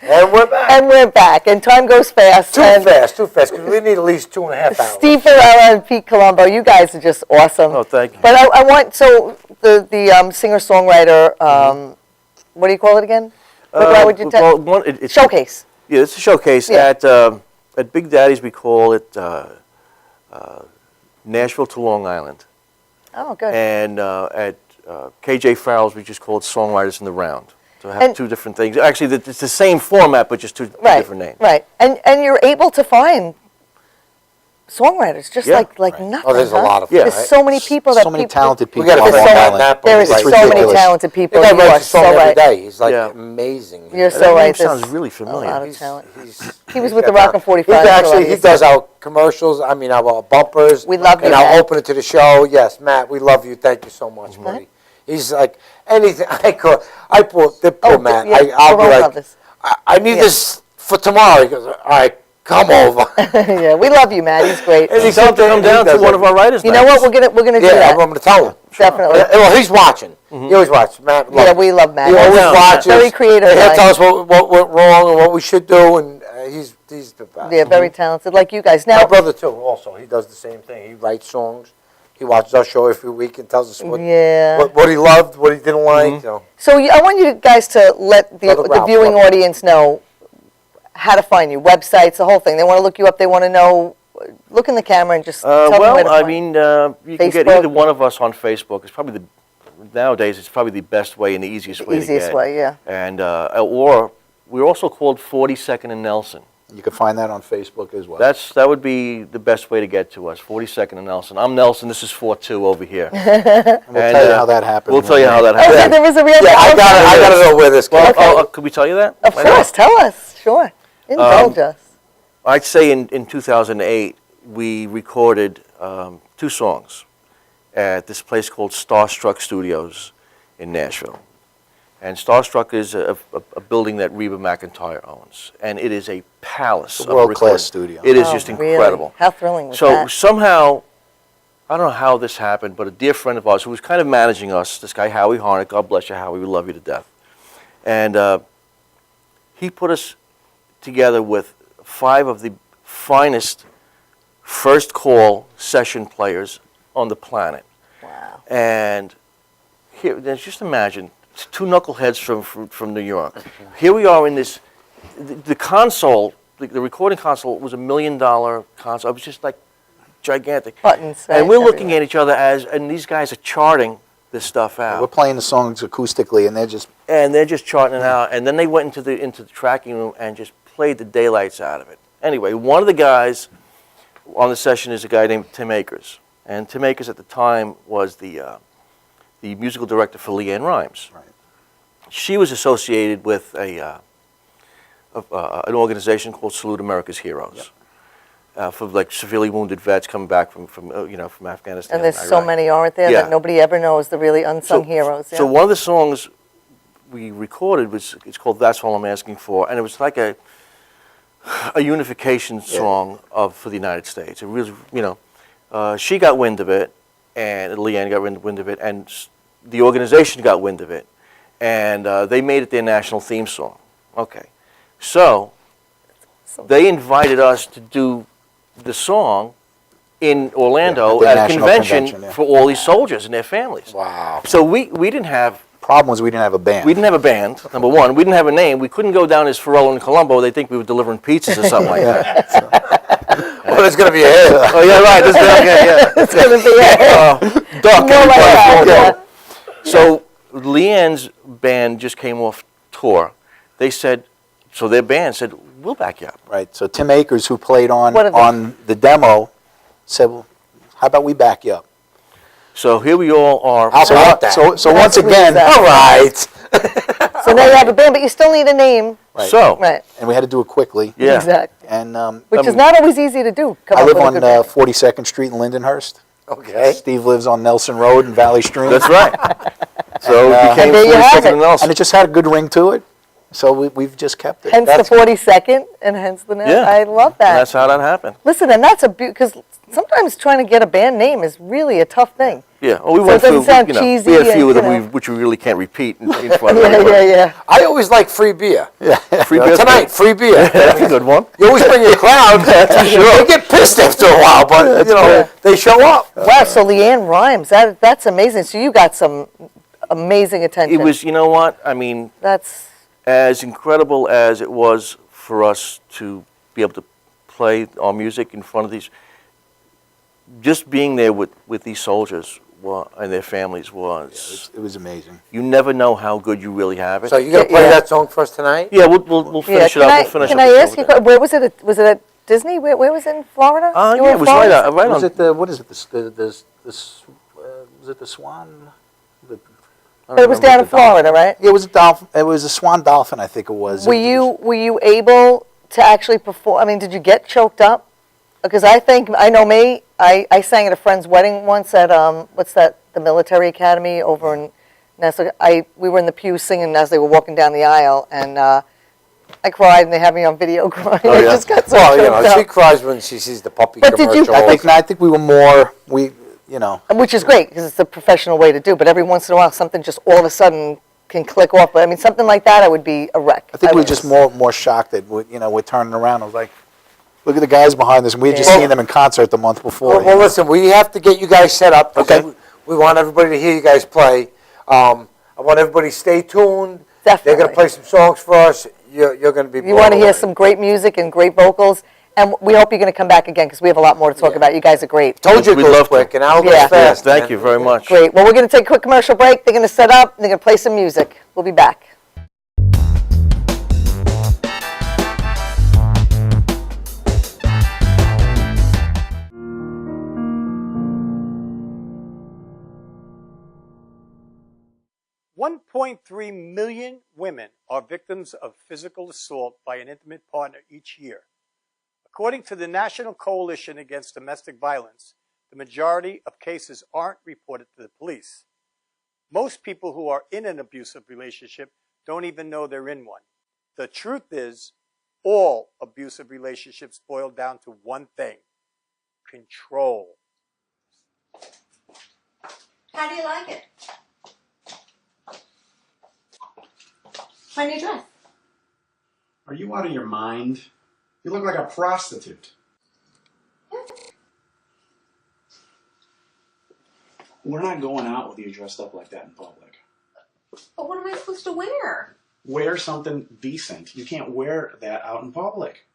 And we're back. And we're back, and time goes fast. Too fast, because we need at least 2.5 hours. Steve Farella and Pete Colombo, you guys are just awesome. Oh, thank you. But I want, so the singer-songwriter, what do you call it again? What would you tell? It's Showcase. Yeah, it's a showcase. Yeah. At Big Daddy's, we call it Nashville to Long Island. Oh, good. And at KJ Farrell's, we just call it Songwriters in the Round. So I have And- two different things. Actually, it's the same format, but just two Right, different names. right. And you're able to find songwriters, just Yeah. like nothing. Oh, there's a huh? lot of There's them, so many people that So many people, talented people. We got to on There's find Long so out Island. that. there is It's so many ridiculous. talented people. That You guy are writes a song so every right. day. He's like Yeah. amazing. You're That so name right. sounds There's really a familiar. lot of He's- talent. he's- He was he's with the got Rockin' talent. 45 He's show, actually, he obviously. does our commercials, I mean, our bumpers. We love you, And I'll Matt. open it to the show. Yes, Matt, we love you. Thank you so much, buddy. He's like, anything, I pull Oh, Matt. yeah, I'll be Jerome like, Brothers. I need Yeah. this for tomorrow. He goes, all right, come over. Yeah, we love you, Matt. He's great. And Tell him to come down to one of our writers' You know what? We're gonna do Yeah, that. I'm going to tell him. Definitely. Well, he's watching. He always watches. Matt, Yeah, we love Matt. He always He's watches. very creative And he'll guy. tell us what went wrong and what we should do, and he's the best. Yeah, very talented, like you guys. My Now, brother too. Also, he does the same thing. He writes songs. He watches our show every week and tells us what he loved, what he didn't like. so I want you guys to let Brother the Ralph, viewing love you. audience know how to find you, websites, the whole thing. They want to look you up. They want to know. Look in the camera and just tell them where to I find mean, you can get Facebook. either one of us on Facebook. It's probably nowadays it's probably the best way and the easiest way to easiest get. way, yeah. And or we're also called 42nd and Nelson. You can find that on Facebook as well. That would be the best way to get to us. 42nd and Nelson. I'm Nelson. This is 42 over here. And we'll tell you how that happened. We'll tell you how that Oh, yeah, happened. there was a real. Yeah, I got to know where this Well, came from. could we tell you that? Of Why not? course, tell us. Sure, indulge us. I'd say in 2008 we recorded 2 songs at this place called Starstruck Studios in Nashville. And Starstruck is a building that Reba McEntire owns, and it is a palace. It's a of world-class recording. studio. It is Oh, just really? incredible. How thrilling was So that? somehow, I don't know how this happened, but a dear friend of ours who was kind of managing us, this guy Howie Harnick, God bless you, Howie, we love you to death. And he put us together with 5 of the finest first call session players on the planet. Wow. And here, just imagine, 2 knuckleheads from New York. Here we are in this, the console, the recording console was $1 million console. It was just like gigantic. Buttons. And we're looking at each other and these guys are charting this stuff out. We're playing the songs acoustically, and they're just charting it out. And then they went into the tracking room and just played the daylights out of it. Anyway, one of the guys on the session is a guy named Tim Akers. And Tim Akers at the time was the musical director for Leanne Rimes. Right. She was associated with an organization called Salute America's Heroes. For like severely wounded vets coming back from Afghanistan. And there's so Iraq. many, aren't there, Yeah. that nobody ever knows, the really unsung heroes. Yeah. So one of the songs we recorded it's called "That's All I'm Asking For," and it was like a unification song for the United States. It really, she got wind of it, and Leanne got wind of it, and the organization got wind of it, and they made it their national theme song. Okay, so they invited us to do the song in Orlando their at a national convention yeah. for all these soldiers and their families. Wow. So we didn't have. Problem was we didn't have a band. We didn't have a band, number one. We didn't have a name. We couldn't go down as Farella in Colombo. They think we were delivering pizzas or something like that. Well, there's going to be a hit. Oh, yeah, right. This is, okay, yeah. It's going to be Duck. More like that, So Leanne's band just came off tour. They said, so their band said, we'll back you up. Right. So Tim Akers, who played on What are they- on the demo, said, "Well, how about we back you up?" So here we all are. How about that? So once again, that. All right. So now you have a band, but you still need a name. Right. So, Right. and we had to do it quickly. yeah. Exactly. And Which is not always easy to do. Come I up live with a on good name. 42nd Street in Lindenhurst. Okay. Steve lives on Nelson Road in Valley Stream. That's right. So it became And there you have 42nd it. and Nelson. And it just had a good ring to it, so we've just kept it. Hence That's- the 42nd, and hence the name. Yeah. I love And that. that's how that happened. Listen, and that's because sometimes trying to get a band name is really a tough thing. Yeah. Well, we So went it doesn't through, sound we had cheesy a few and, of them you know. which we really can't repeat in front of Yeah, everybody. yeah. I always like free beer. Free beer's Tonight, free beer. That's a good one. You always bring your crowd. They get pissed after a while, but, they show up. Wow, so Leanne Rimes, that's amazing. So you got some amazing attention. It was, you know what? I mean, That's, as incredible as it was for us to be able to play our music in front of these, just being there with these soldiers and their families was, It was amazing. you never know how good you really have it. So you going to play Yeah. that song for us tonight? Yeah, we'll yeah. finish it up. We'll finish Can up I the show ask you, with that. where was it? Was it at Disney? Where was it, in Florida? You were Yeah, in it was Florida? right Was on. it the, what is it, was it the Swan? But it was down in Florida, right? Yeah, it was a dolphin, it was a Swan Dolphin, I think it was. Were you able to actually perform? I mean, did you get choked up? Because I know me, I sang at a friend's wedding once at, what's that, the military academy over in Nassau. We were in the pew singing as they were walking down the aisle, and I cried, and they had me on video crying. Oh, I yeah. just got so Well, choked up. she cries when she sees the puppy But did you- commercial. I think we were more, Which is great, because it's a professional way to do, but every once in a while, something just all of a sudden can click off. But I mean, something like that, I would be a wreck. I think we were would- just more shocked that, we're turning around. I was like, look at the guys behind us, and we had just Yeah. seen them in concert the month before. Well, listen, we have to get you guys set up. 'Cause Okay. We want everybody to hear you guys play. I want everybody to stay tuned. They're Definitely. going to play some songs for us. You're going to be You want to blown hear away. some great music and great vocals, and we hope you're going to come back again, because we have a lot more to talk about. You guys are great. Told you it We'd goes love to. quick, and I'll go Yeah. fast. Thank man. you very much. Great. Well, we're going to take a quick commercial break. They're going to set up, and they're going to play some music. We'll be back. $1.3 million women are victims of physical assault by an intimate partner each year. According to the National Coalition Against Domestic Violence, the majority of cases aren't reported to the police. Most people who are in an abusive relationship don't even know they're in one. The truth is, all abusive relationships boil down to one thing: control. How do you like it? My new dress. Are you out of your mind? You look like a prostitute. We're not going out with you dressed up like that in public. But what am I supposed to wear? Wear something decent. You can't wear that out in public.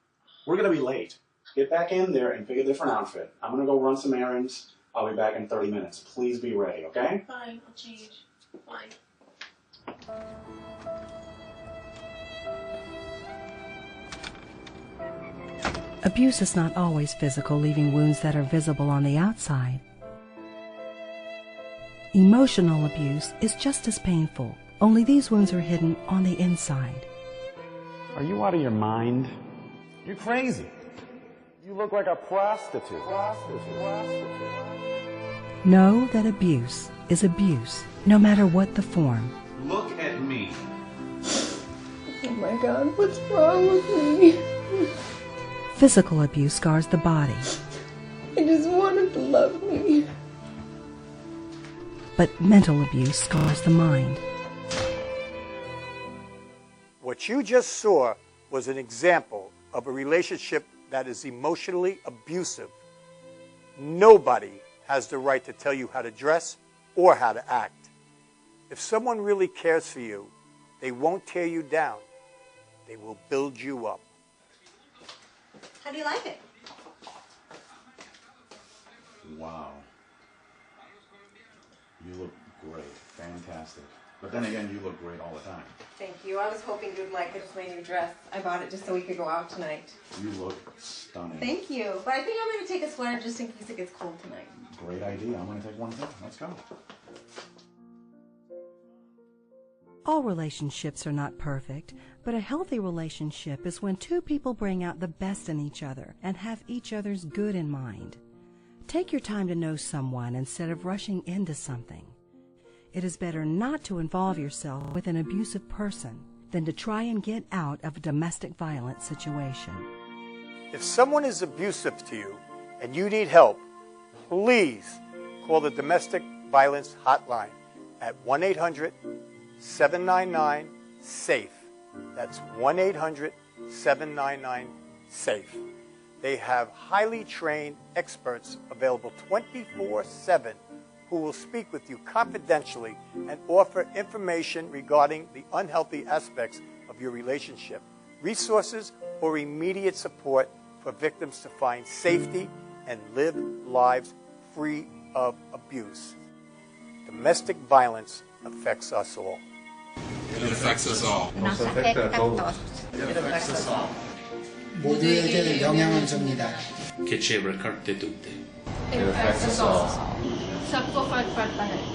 We're going to be late. Get back in there and pick a different outfit. I'm going to go run some errands. I'll be back in 30 minutes. Please be ready, okay? Fine, I'll change. Fine. Abuse is not always physical, leaving wounds that are visible on the outside. Emotional abuse is just as painful, only these wounds are hidden on the inside. Are you out of your mind? You're crazy. You look like a prostitute. Know that abuse is abuse, no matter what the form. Look at me. Oh my God, what's wrong with me? Physical abuse scars the body, I just want him to love me. but mental abuse scars the mind. What you just saw was an example of a relationship that is emotionally abusive. Nobody has the right to tell you how to dress or how to act. If someone really cares for you, they won't tear you down. They will build you up. How do you like it? Wow. You look great. Fantastic. But then again, you look great all the time. Thank you. I was hoping you'd like it. It's my new dress. I bought it just so we could go out tonight. You look stunning. Thank you. But I think I'm going to take a sweater just in case it gets cold tonight. Great idea. I'm going to take one too. Let's go. All relationships are not perfect, but a healthy relationship is when two people bring out the best in each other and have each other's good in mind. Take your time to know someone instead of rushing into something. It is better not to involve yourself with an abusive person than to try and get out of a domestic violence situation. If someone is abusive to you and you need help, please call the Domestic Violence Hotline at 1-800-799-SAFE. That's 1-800-799-SAFE. They have highly trained experts available 24/7 who will speak with you confidentially and offer information regarding the unhealthy aspects of your relationship, resources, or immediate support for victims to find safety and live lives free of abuse. Domestic violence affects us all. It affects us all. Nos afecta a todos. It affects us all. 모두에게 영향을 줍니다. che ci ricordate tutte.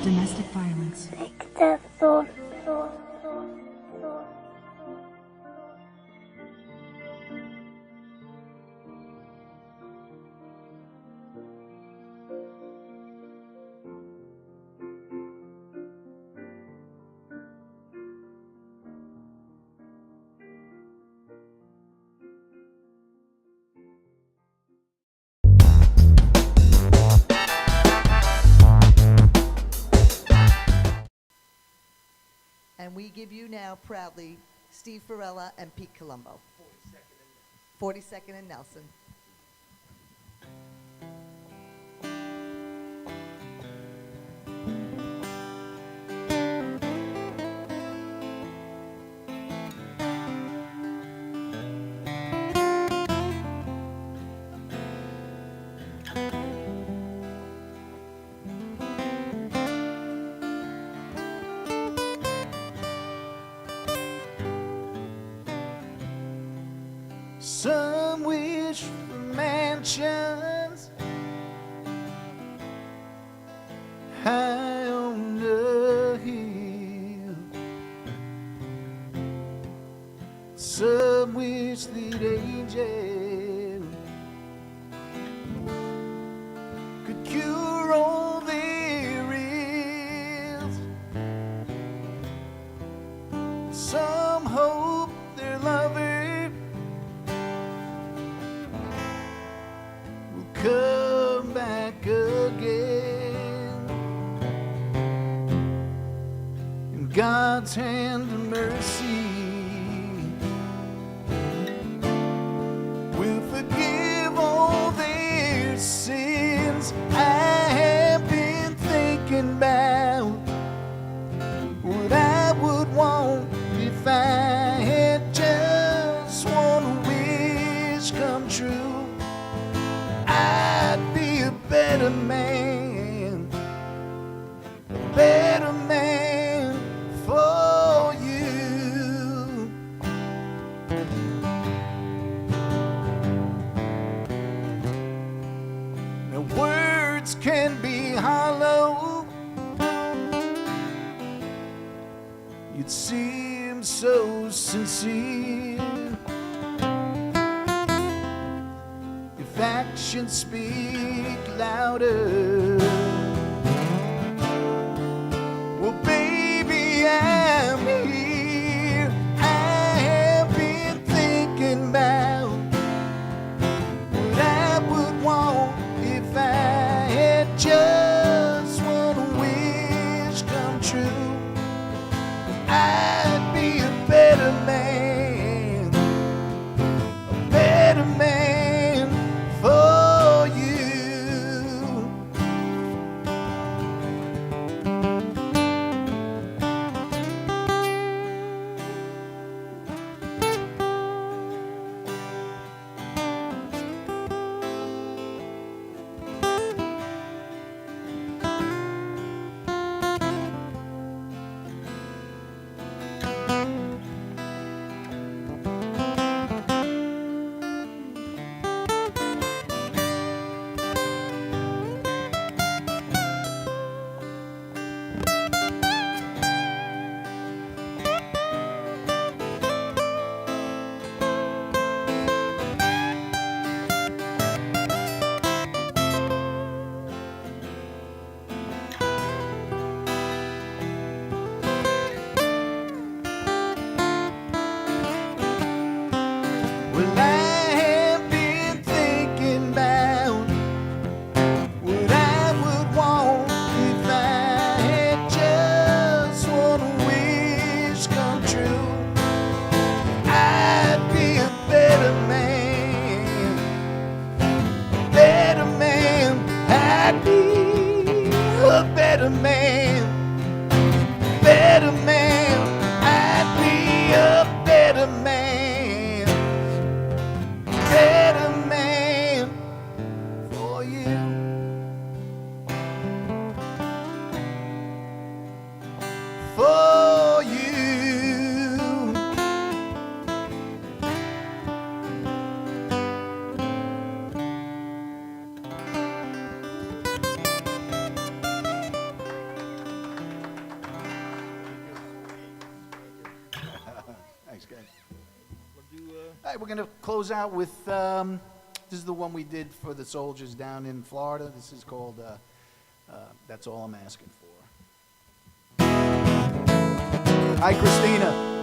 Domestic violence. And we give you now proudly Steve Farella and Pete Colombo. 42nd and Nelson. Some wish for mansions high on the hill. Some wish that angels could cure all their ills. Some hope their lover will come back again. In God's hand of mercy will forgive all their sins. I have been thinking about what I would want if I had just one wish come true. I'd be a better man for you. Now words can be hollow, you'd seem so sincere if actions speak louder. Well, baby, I'm here. I have been thinking about what I would want if I had just one wish come true. I'd be a better man for you. Well, I have been thinking about what I would want if I had just one wish come true. I'd be a better man, I'd be a better man, I'd be a better man right, we're going to close out with this is the one we did for the soldiers down in Florida. This is called That's All I'm Asking For. Hi, Christina.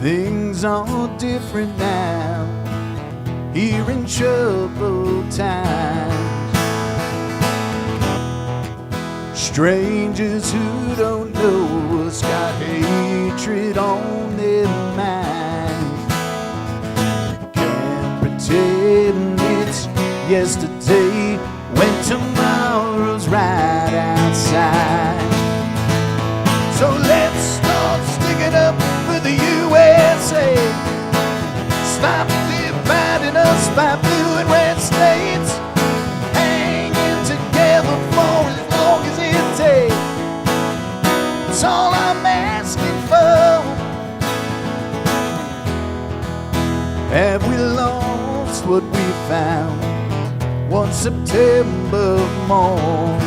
Things are different now, here in troubled times. Strangers who don't know us got hatred on their minds. Can't pretend it's yesterday when tomorrow's right outside. So let's start sticking up for the USA. Stop dividing us by blue and red states. Hanging together for as long as it takes. That's all I'm asking for. Have we lost what we found one September morn?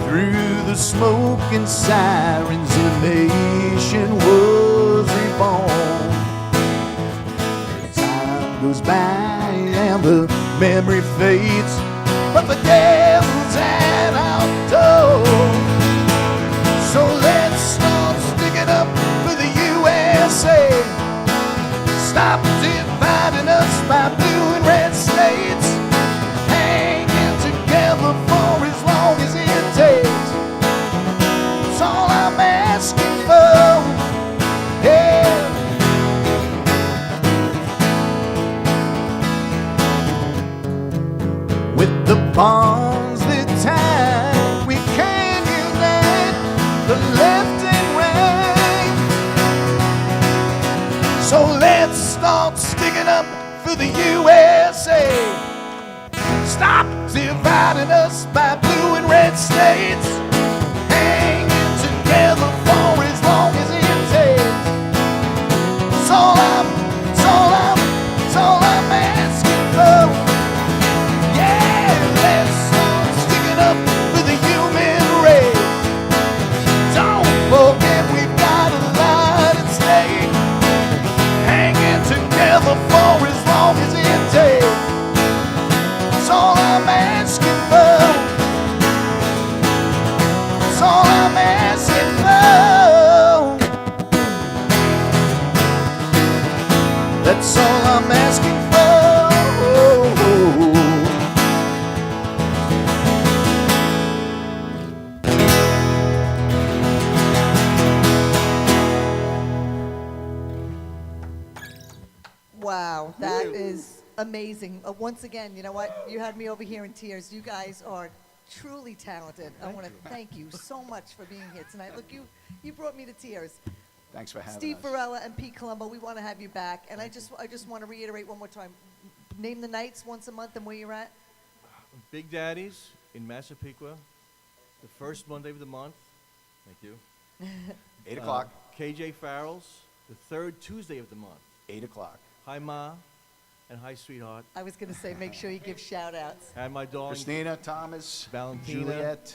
Through the smoke and sirens, a nation was reborn. Time goes by and the memory fades, but the devil's at our door. So let's start sticking up for the USA. Stop dividing us by blue and red states. Hanging together for as long as it takes. That's all I'm asking for. Yeah. With the bonds that tie, we can unite the left and right. So let's start sticking up for the USA. Stop dividing us by blue and red states. Hanging together for as long as it takes. That's all I'm asking for. Yeah, let's start sticking up for the human race. Don't forget we've got a lot at stake. Hanging together for as long as it takes. That's all I'm asking for. That's all I'm asking for. That's all I'm asking for. Wow, that is amazing. Once again, you know what? You had me over here in tears. You guys are truly talented. I want to thank you so much for being here tonight. Look, you brought me to tears. Thanks for having Steve us. Farella and Pete Colombo, we want to have you back. And I just want to reiterate one more time. Name the nights once a month and where you're at. Big Daddy's in Massapequa, the first Monday of the month. Thank you. 8 o'clock. KJ Farrell's, the third Tuesday of the month. 8 o'clock. Hi, Ma, and hi, sweetheart. I was going to say, make sure you give shout-outs. And my dog, Christina, Thomas, Valentina. Juliet.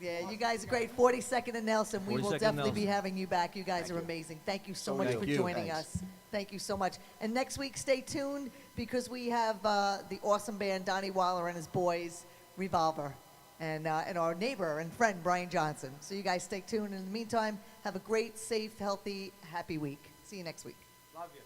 Yeah, you guys are great. 42nd and Nelson. We will 42nd definitely be Nelson. having you back. You guys are amazing. Thank you so much Thank for you. joining Thanks. us. Thank you so much. And next week, stay tuned because we have the awesome band Donnie Waller and his boys, Revolver, and our neighbor and friend Brian Johnson. So you guys stay tuned. In the meantime, have a great, safe, healthy, happy week. See you next week. Love you.